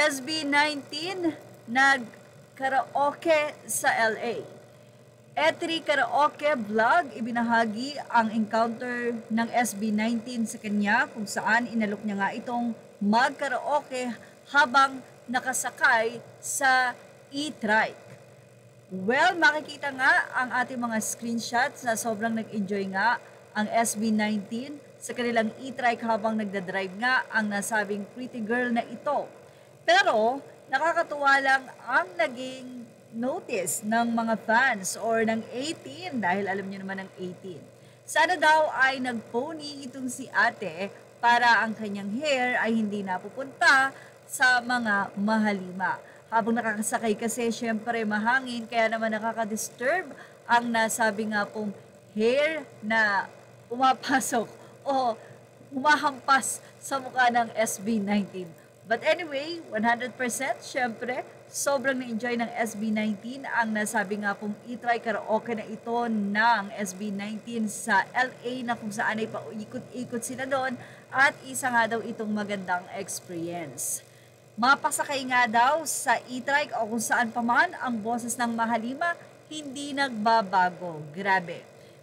SB19 nag-karaoke sa LA. E3 Karaoke Vlog, ibinahagi ang encounter ng SB19 sa kanya kung saan inalok niya nga itong mag-karaoke habang nakasakay sa e-trike. Well, makikita nga ang ating mga screenshots na sobrang nag-enjoy nga ang SB19 sa kanilang e-trike habang nagdadrive nga ang nasabing pretty girl na ito. Pero nakakatuwa lang ang naging notice ng mga fans or ng 18 dahil alam niyo naman ng 18. Sana daw ay nagpony itong si ate para ang kanyang hair ay hindi napupunta sa mga mahalima. Habang nakakasakay kasi syempre mahangin kaya naman nakaka-disturb ang nasabi nga pong hair na umapasok o humahampas sa mukha ng SB19. But anyway, 100% syempre sobrang na-enjoy ng SB19 ang nasabi nga pong e-try karaoke na ito ng SB19 sa LA na kung saan ay paikot-ikot sila doon at isa nga daw itong magandang experience. Mapasakay nga daw sa e-trike o kung saan pa man ang boses ng mahalima, hindi nagbabago. Grabe.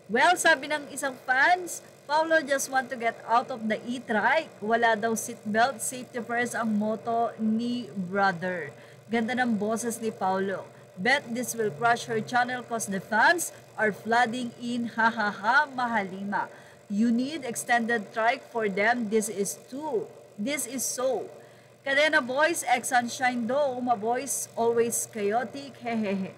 Well, sabi ng isang fans, Paulo just want to get out of the e-trike. Wala daw seatbelt, safety first ang motto ni brother. Ganda ng boses ni Paulo. Bet this will crush her channel cause the fans are flooding in hahaha mahalima. You need extended trike for them. This is so. Kadena Boys, ex-Sunshine Dome, my boys always chaotic, hehehe.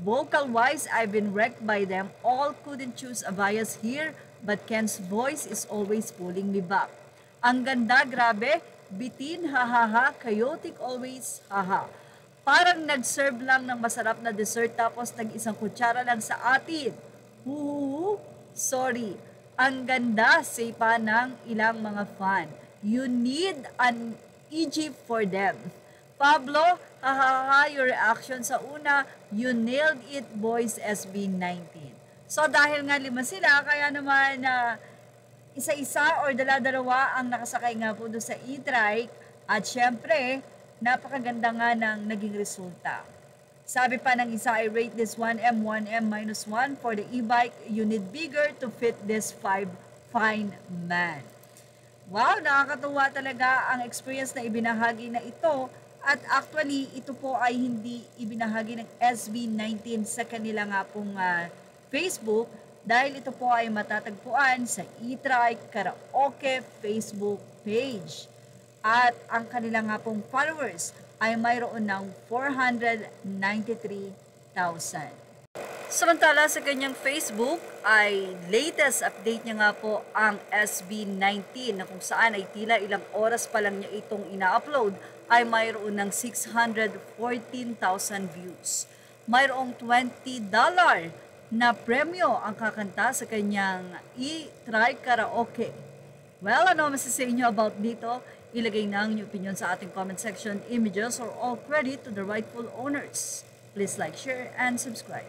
Vocal-wise, I've been wrecked by them. All couldn't choose a bias here, but Ken's voice is always pulling me back. Ang ganda, grabe. Bitin, hahaha. Chaotic always, haha. Parang nag-serve lang ng masarap na dessert tapos nag-isang kutsara lang sa atin. Huhuhu. Sorry. Ang ganda, say pa ng ilang mga fan. You need an Egypt for them. Pablo, hahaha, your reaction sa una, you nailed it, boys SB19. So dahil nga 5 sila, kaya naman isa-isa or dala-dalawa ang nakasakay nga po doon sa e-trike at syempre, napakaganda nga ng naging resulta. Sabi pa ng isa, I rate this 1M, 1M minus 1 for the e-bike. You need bigger to fit this 5 fine man. Wow, nakakatuwa talaga ang experience na ibinahagi na ito. At actually, ito po ay hindi ibinahagi ng SB19 sa kanila nga pong Facebook dahil ito po ay matatagpuan sa e-trike karaoke Facebook page. At ang kanila nga pong followers ay mayroon ng 493,000. Samantala sa kanyang Facebook ay latest update niya nga po ang SB19 na kung saan ay tila ilang oras pa lang niya itong ina-upload ay mayroon ng 614,000 views. Mayroong $20 na premyo ang kakanta sa kanyang e-try karaoke. Well, ano masasabi niyo about dito? Ilagay na ang inyong opinion sa ating comment section. Images or all credit to the rightful owners. Please like, share, and subscribe.